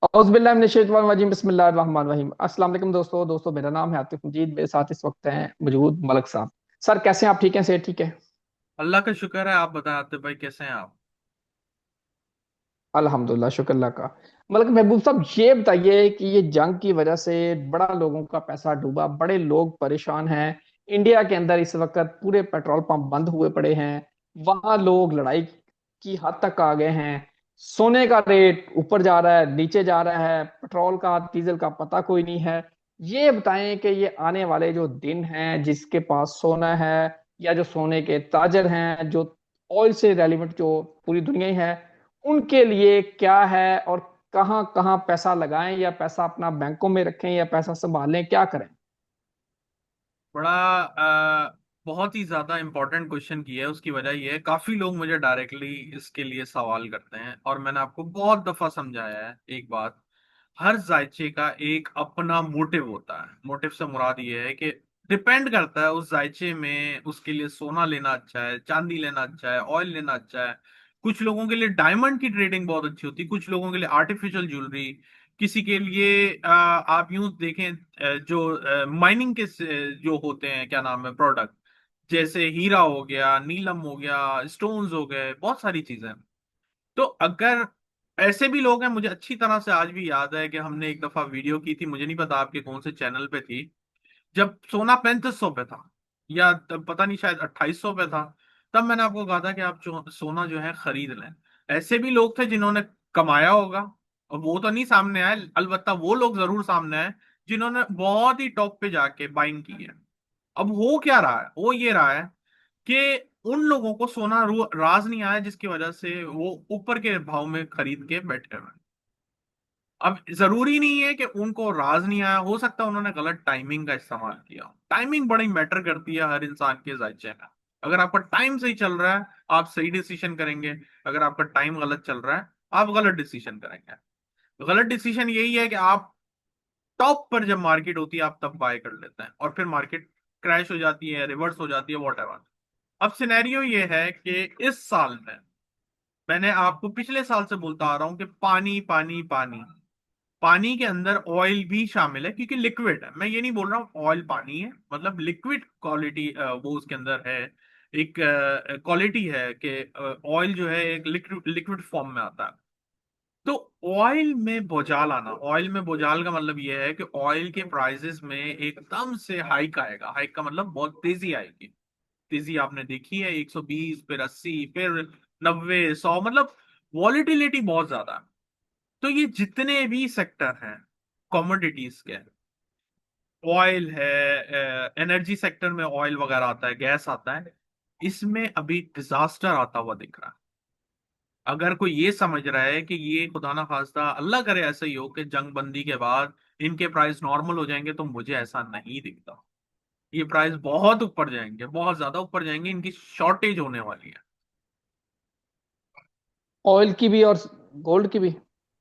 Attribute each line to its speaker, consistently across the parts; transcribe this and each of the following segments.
Speaker 1: औज़ुबिल्लाहि बिस्मिल्लाहिर्रहमानिर्रहीम। अस्सलाम वालेकुम दोस्तों मेरा नाम है आतिफ मजीद। मेरे साथ इस वक्त हैं मौजूद मलक साहब। सर कैसे हैं आप? ठीक हैं? सेहत ठीक है?
Speaker 2: अल्लाह का शुक्र है। आप बताएं आतिफ भाई, कैसे हैं आप?
Speaker 1: अल्हम्दुलिल्लाह, शुक्र अल्लाह का। मलक महबूब साहब, ये बताइए कि ये जंग की वजह से बड़ा लोगों का पैसा डूबा, बड़े लोग परेशान हैं। इंडिया के अंदर इस वक्त पूरे पेट्रोल पंप बंद हुए पड़े हैं। वहां लोग लड़ाई की हद तक आ गए हैं। सोने का रेट ऊपर जा रहा है, नीचे जा रहा है, पेट्रोल का डीजल का पता कोई नहीं है। ये बताएं कि ये आने वाले जो दिन हैं, जिसके पास सोना है या जो सोने के ताजर हैं, जो ऑयल से रेलिवेंट जो पूरी दुनिया ही है, उनके लिए क्या है? और कहाँ कहाँ पैसा लगाएं, या पैसा अपना बैंकों में रखें, या पैसा संभालें, क्या करें?
Speaker 2: बड़ा बहुत ही ज्यादा इंपॉर्टेंट क्वेश्चन किया है। उसकी वजह यह है, काफी लोग मुझे डायरेक्टली इसके लिए सवाल करते हैं और मैंने आपको बहुत दफा समझाया है एक बात। हर जायचे का एक अपना मोटिव होता है। मोटिव से मुराद ये है कि डिपेंड करता है उस जायचे में उसके लिए सोना लेना अच्छा है, चांदी लेना अच्छा है, ऑयल लेना अच्छा है। कुछ लोगों के लिए डायमंड की ट्रेडिंग बहुत अच्छी होती है, कुछ लोगों के लिए आर्टिफिशियल ज्वेलरी, किसी के लिए आप यूं देखें, जो माइनिंग के जो होते हैं, क्या नाम है, प्रोडक्ट, जैसे हीरा हो गया, नीलम हो गया, स्टोन्स हो गए, बहुत सारी चीजें। तो अगर ऐसे भी लोग हैं, मुझे अच्छी तरह से आज भी याद है कि हमने एक दफा वीडियो की थी, मुझे नहीं पता आपके कौन से चैनल पे थी, जब सोना 3500 पे था, या तब पता नहीं, शायद 2800 पे था। तब मैंने आपको कहा था कि आप जो सोना जो है खरीद लें। ऐसे भी लोग थे जिन्होंने कमाया होगा, और वो तो नहीं सामने आए, अलबत्ता वो लोग जरूर सामने आए जिन्होंने बहुत ही टॉप पे जाके बाइंग की है। अब हो क्या रहा है, वो ये रहा है कि उन लोगों को सोना राज नहीं आया, जिसकी वजह से वो ऊपर के भाव में खरीद के बैठे हुए हैं। अब जरूरी नहीं है कि उनको राज नहीं आया, हो सकता है उन्होंने गलत टाइमिंग का इस्तेमाल किया। टाइमिंग बड़ी मैटर करती है हर इंसान के जायचे में। अगर आपका टाइम सही चल रहा है, आप सही डिसीजन करेंगे। अगर आपका टाइम गलत चल रहा है, आप गलत डिसीजन करेंगे। गलत डिसीजन यही है कि आप टॉप पर जब मार्केट होती है, आप तब बाय कर लेते हैं और फिर मार्केट क्रैश हो जाती है, रिवर्स हो जाती है, वॉट एवर। अब सिनेरियो ये है कि इस साल में, मैंने आपको पिछले साल से बोलता आ रहा हूं कि पानी पानी पानी, पानी के अंदर ऑयल भी शामिल है, क्योंकि लिक्विड है। मैं ये नहीं बोल रहा हूँ ऑयल पानी है, मतलब लिक्विड क्वालिटी वो उसके अंदर है। एक क्वालिटी है कि ऑयल जो है एक लिक्विड लिक्विड फॉर्म में आता है। तो ऑयल में भूचाल आना, ऑयल में भूचाल का मतलब ये है कि ऑयल के प्राइसेस में एकदम से हाइक आएगा। हाइक का मतलब बहुत तेजी आएगी। तेजी आपने देखी है, 120, फिर 80, फिर 90, 100, मतलब वॉलिटिलिटी बहुत ज्यादा है। तो ये जितने भी सेक्टर हैं कमोडिटीज के, ऑयल है, एनर्जी सेक्टर में ऑयल वगैरह आता है, गैस आता है, इसमें अभी डिजास्टर आता हुआ दिख रहा है। अगर कोई ये समझ रहा है कि ये खुदा ना खास्ता अल्लाह करे ऐसा ही हो कि जंग बंदी के बाद इनके प्राइस नॉर्मल हो जाएंगे, तो मुझे ऐसा नहीं दिखता। ये प्राइस बहुत ऊपर जाएंगे, बहुत ज्यादा ऊपर जाएंगे, इनकी शॉर्टेज होने वाली है।
Speaker 1: ऑयल की भी और गोल्ड की भी?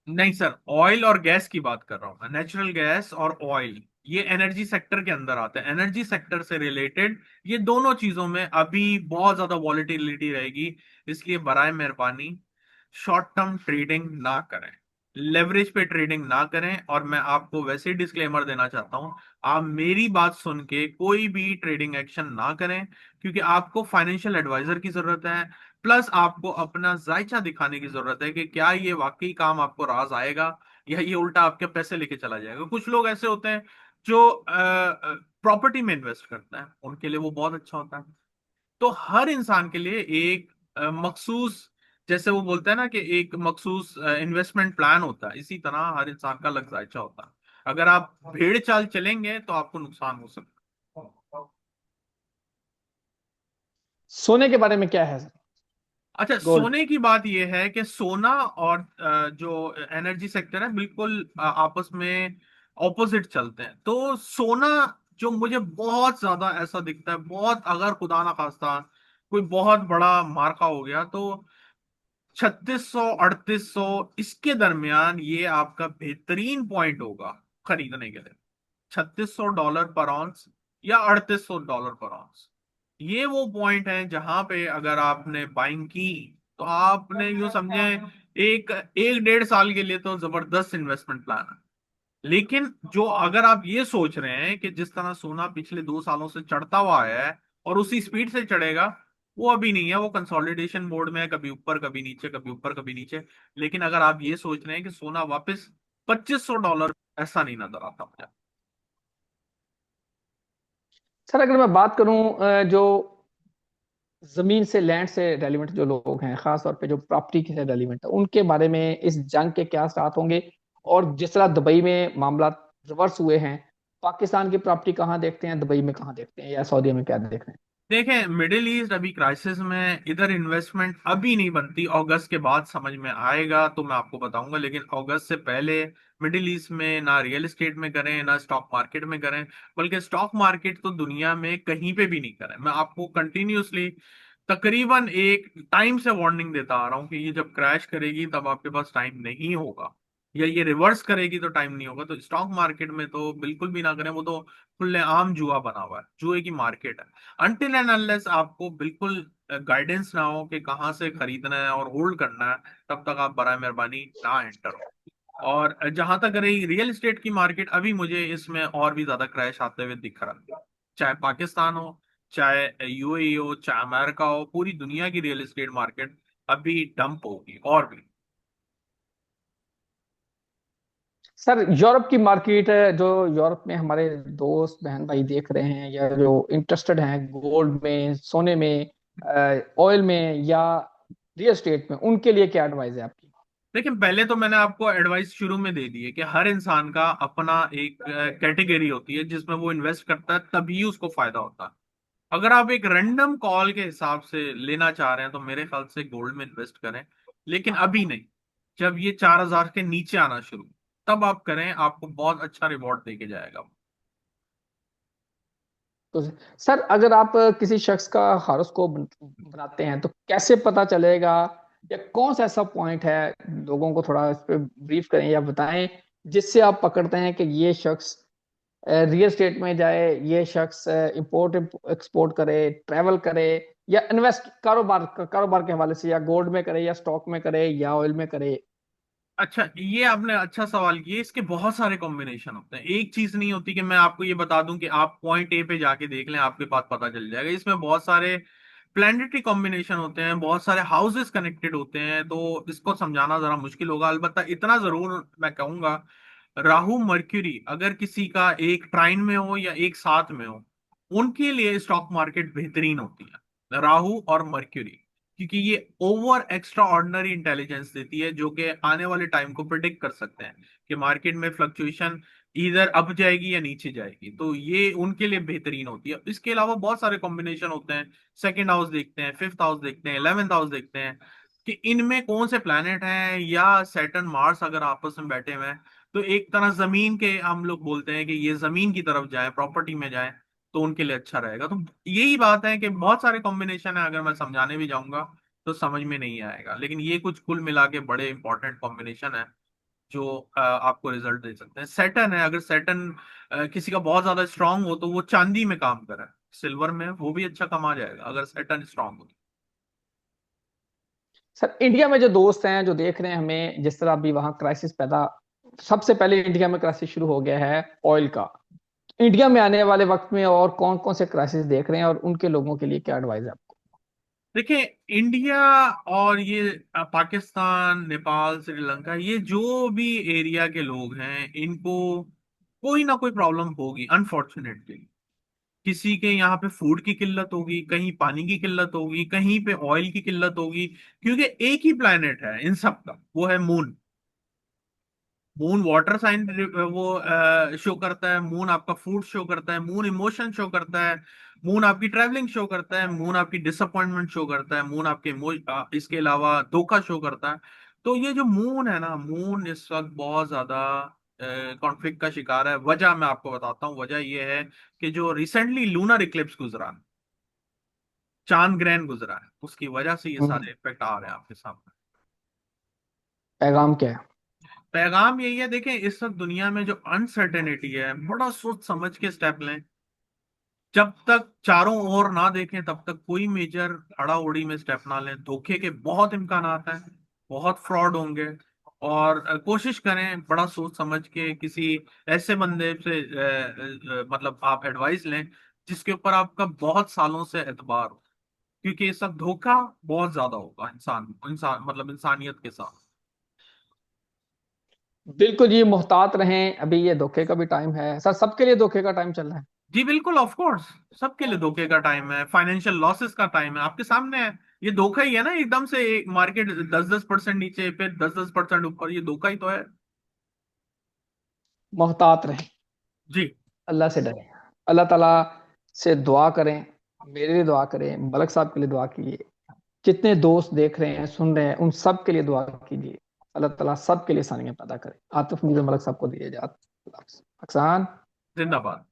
Speaker 2: नहीं सर, ऑयल और गैस की बात कर रहा हूं मैं, नेचुरल गैस और ऑयल। ये एनर्जी सेक्टर के अंदर आता है, एनर्जी सेक्टर से रिलेटेड। ये दोनों चीजों में अभी बहुत ज्यादा वॉलेटिलिटी रहेगी। इसलिए बराए मेहरबानी शॉर्ट टर्म ट्रेडिंग ना करें, लेवरेज पे ट्रेडिंग ना करें। और मैं आपको वैसे ही डिस्क्लेमर देना चाहता हूं, आप मेरी बात सुन के कोई भी ट्रेडिंग एक्शन ना करें, क्योंकि आपको फाइनेंशियल एडवाइजर की जरूरत है। प्लस आपको अपना जायचा दिखाने की जरूरत है कि क्या ये वाकई काम आपको राज आएगा, या ये उल्टा आपके पैसे लेके चला जाएगा। कुछ लोग ऐसे होते हैं जो प्रॉपर्टी में इन्वेस्ट करते हैं, उनके लिए वो बहुत अच्छा होता है। तो हर इंसान के लिए एक मखसूस, जैसे वो बोलते हैं ना कि एक मखसूस इन्वेस्टमेंट प्लान होता है, इसी तरह हर इंसान का अलग जायचा होता है। अगर आप भेड़ चाल चलेंगे तो आपको नुकसान हो सकता है।
Speaker 1: सोने के बारे में क्या है सर?
Speaker 2: अच्छा,
Speaker 1: गोल्ड?
Speaker 2: सोने की बात यह है कि सोना और जो एनर्जी सेक्टर है, बिल्कुल आपस में ऑपोजिट चलते हैं। तो सोना जो मुझे बहुत ज्यादा ऐसा दिखता है, बहुत, अगर खुदा ना खास्ता कोई बहुत बड़ा मार्का हो गया, तो 3600, 3800, इसके दरमियान ये आपका बेहतरीन पॉइंट होगा खरीदने के लिए। $3600 पर ऑन्स या $3800 पर ऑन्स, ये वो पॉइंट है जहां पे अगर आपने बाइंग की, तो आपने यूं समझे एक एक 1.5 साल के लिए तो जबरदस्त इन्वेस्टमेंट प्लान है। लेकिन जो अगर आप ये सोच रहे हैं कि जिस तरह सोना पिछले 2 सालों से चढ़ता हुआ आया है और उसी स्पीड से चढ़ेगा, वो अभी नहीं है। वो कंसोलिडेशन मोड में है, कभी ऊपर कभी नीचे, कभी ऊपर कभी नीचे। लेकिन अगर आप ये सोच रहे हैं कि सोना वापस $2500, ऐसा नहीं नजर आता मुझे।
Speaker 1: सर अगर मैं बात करूं जो जमीन से, लैंड से रेलिवेंट जो लोग हैं, खास तौर पे जो प्रॉपर्टी से रेलिवेंट है, उनके बारे में इस जंग के क्या असरात होंगे? और जिस तरह दुबई में मामला रिवर्स हुए हैं, पाकिस्तान की प्रॉपर्टी कहाँ देखते हैं, दुबई में कहाँ देखते हैं, या सऊदी में क्या देख रहे हैं?
Speaker 2: देखें, मिडिल ईस्ट अभी क्राइसिस में, इधर इन्वेस्टमेंट अभी नहीं बनती। अगस्त के बाद समझ में आएगा तो मैं आपको बताऊंगा, लेकिन अगस्त से पहले मिडिल ईस्ट में ना रियल एस्टेट में करें ना स्टॉक मार्केट में करें। बल्कि स्टॉक मार्केट तो दुनिया में कहीं पे भी नहीं करें। मैं आपको कंटिन्यूअसली तकरीबन एक टाइम से वार्निंग देता आ रहा हूं कि ये जब क्रैश करेगी तब आपके पास टाइम नहीं होगा, या ये रिवर्स करेगी तो टाइम नहीं होगा। तो स्टॉक मार्केट में तो बिल्कुल भी ना करें, वो तो खुलेआम जुआ बना हुआ है, जुए की मार्केट है। अनटिल एंड अनलेस आपको बिल्कुल गाइडेंस ना हो कि कहाँ से खरीदना है और होल्ड करना है, तब तक आप बराए मेहरबानी ना एंटर हो। और जहां तक रही रियल एस्टेट की मार्केट, अभी मुझे इसमें और भी ज्यादा क्रैश आते हुए दिख रहा है। चाहे पाकिस्तान हो, चाहे यूएई हो, चाहे अमेरिका हो, पूरी दुनिया की रियल एस्टेट मार्केट अभी डंप होगी और भी।
Speaker 1: सर यूरोप की मार्केट है, जो यूरोप में हमारे दोस्त बहन भाई देख रहे हैं, या जो इंटरेस्टेड हैं गोल्ड में, सोने में, ऑयल में, या रियल एस्टेट में, उनके लिए क्या एडवाइस है आपकी?
Speaker 2: लेकिन पहले तो मैंने आपको एडवाइस शुरू में दे दी है कि हर इंसान का अपना एक कैटेगरी होती है जिसमें वो इन्वेस्ट करता है, तभी उसको फायदा होता है। अगर आप एक रैंडम कॉल के हिसाब से लेना चाह रहे हैं तो मेरे ख्याल से गोल्ड में इन्वेस्ट करें। लेकिन अभी नहीं, जब ये 4000 के नीचे आना शुरू, तब आप करें, आपको बहुत अच्छा रिवॉर्ड देके जाएगा।
Speaker 1: तो सर अगर आप किसी शख्स का हॉरोस्कोप बनाते हैं, तो कैसे पता चलेगा, या कौन सा ऐसा पॉइंट है, लोगों को थोड़ा इस पे ब्रीफ करें या बताएं, जिससे आप पकड़ते हैं कि ये शख्स रियल एस्टेट में जाए, ये शख्स इंपोर्ट एक्सपोर्ट करे, ट्रैवल करे, या इन्वेस्ट, कारोबार के हवाले से, या गोल्ड में करे, या स्टॉक में करे, या ऑयल में करे?
Speaker 2: अच्छा, ये आपने अच्छा सवाल किया। इसके बहुत सारे कॉम्बिनेशन होते हैं, एक चीज नहीं होती कि मैं आपको ये बता दूं कि आप पॉइंट ए पे जाके देख लें, आपके पास पता चल जाएगा। इसमें बहुत सारे प्लानिटरी कॉम्बिनेशन होते हैं, बहुत सारे हाउसेस कनेक्टेड होते हैं, तो इसको समझाना जरा मुश्किल होगा। अलबत्ता इतना जरूर मैं कहूंगा, राहु मर्क्यूरी अगर किसी का एक ट्राइन में हो या एक साथ में हो, उनके लिए स्टॉक मार्केट बेहतरीन होती है, राहु और मर्क्यूरी। क्योंकि ये ओवर एक्स्ट्रा ऑर्डिनरी इंटेलिजेंस देती है, जो कि आने वाले टाइम को प्रिडिक्ट कर सकते हैं कि मार्केट में फ्लक्चुएशन इधर अप जाएगी या नीचे जाएगी। तो ये उनके लिए बेहतरीन होती है। इसके अलावा बहुत सारे कॉम्बिनेशन होते हैं। सेकंड हाउस देखते हैं, फिफ्थ हाउस देखते हैं, 11th हाउस देखते हैं कि इनमें कौन से प्लैनेट हैं, या सैटर्न मार्स अगर आपस में बैठे हुए हैं, तो एक तरह जमीन के हम लोग बोलते हैं कि ये जमीन की तरफ जाए, प्रॉपर्टी में जाए, तो उनके लिए अच्छा रहेगा। तो यही बात है कि बहुत सारे कॉम्बिनेशन है, अगर मैं समझाने भी जाऊंगा तो समझ में नहीं आएगा। लेकिन ये कुछ कुल मिला के बड़े इंपॉर्टेंट कॉम्बिनेशन है जो आपको रिजल्ट दे सकते हैं। सैटर्न है, अगर सैटर्न किसी का बहुत ज्यादा स्ट्रांग हो तो वो चांदी में काम करे, सिल्वर में वो भी अच्छा कमा जाएगा अगर सैटर्न स्ट्रांग हो।
Speaker 1: सर इंडिया में जो दोस्त हैं, जो देख रहे हैं हमें, जिस तरह अभी वहाँ क्राइसिस पैदा, सबसे पहले इंडिया में क्राइसिस शुरू हो गया है ऑयल का, इंडिया में आने वाले वक्त में और कौन कौन से क्राइसिस देख रहे हैं, और उनके लोगों के लिए क्या एडवाइस है आपको?
Speaker 2: देखिए, इंडिया और ये पाकिस्तान, नेपाल, श्रीलंका, ये जो भी एरिया के लोग हैं, इनको कोई ना कोई प्रॉब्लम होगी अनफॉर्चुनेटली। किसी के यहाँ पे फूड की किल्लत होगी, कहीं पानी की किल्लत होगी, कहीं पे ऑयल की किल्लत होगी। क्योंकि एक ही प्लेनेट है इन सब का, वो है मून। मून वाटर साइन वो शो करता है, मून आपका फूड शो करता है, मून इमोशन शो करता है, मून आपकी ट्रैवलिंग शो करता है, मून आपकी डिसअपॉइंटमेंट शो करता है, मून आपके इसके अलावा धोखा शो करता है। तो ये जो मून है ना, मून इस वक्त बहुत ज्यादा कॉन्फ्लिक्ट का शिकार है। वजह मैं आपको बताता हूँ, वजह ये है कि जो रिसेंटली लूनर इक्लिप्स गुजरा, चांद ग्रहण गुजरा है, उसकी वजह से ये सारे इफेक्ट आ रहे हैं आपके सामने।
Speaker 1: पैगाम क्या है?
Speaker 2: पैगाम यही है, देखें, इस वक्त दुनिया में जो अनसर्टेनिटी है, बड़ा सोच समझ के स्टेप लें। जब तक चारों ओर ना देखें तब तक कोई मेजर हड़ा उड़ी में स्टेप ना लें। धोखे के बहुत इम्कानात हैं। बहुत फ्रॉड होंगे। और कोशिश करें बड़ा सोच समझ के किसी ऐसे बंदे से मतलब आप एडवाइस लें जिसके ऊपर आपका बहुत सालों से एतबार हो, क्योंकि ये सब धोखा बहुत ज्यादा होगा इंसान इंसान मतलब इंसानियत के साथ।
Speaker 1: बिल्कुल जी, मोहतात रहें, अभी ये धोखे का भी टाइम है सर, सबके लिए धोखे का टाइम चल रहा है।
Speaker 2: जी बिल्कुल, ऑफ कोर्स। सबके लिए धोखे का टाइम है, फाइनेंशियल लॉसेस का टाइम है, आपके सामने है। ये धोखा ही है ना, एकदम से मार्केट 10-10% नीचे फिर 10-10% ऊपर, ये धोखा ही तो है।
Speaker 1: मोहतात रहें,
Speaker 2: जी।
Speaker 1: अल्लाह से डरें, अल्लाह ताला से दुआ करें, मेरे लिए दुआ करें, मलक साहब के लिए दुआ कीजिए, जितने दोस्त देख रहे हैं सुन रहे हैं उन सब के लिए दुआ कीजिए। अल्लाह ताला सब के लिए आसानियां पैदा करे। आतिफ मुझे मलक साहब को दिए जात। अक्सान
Speaker 2: जिंदाबाद।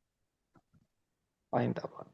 Speaker 1: पाइंदाबाद।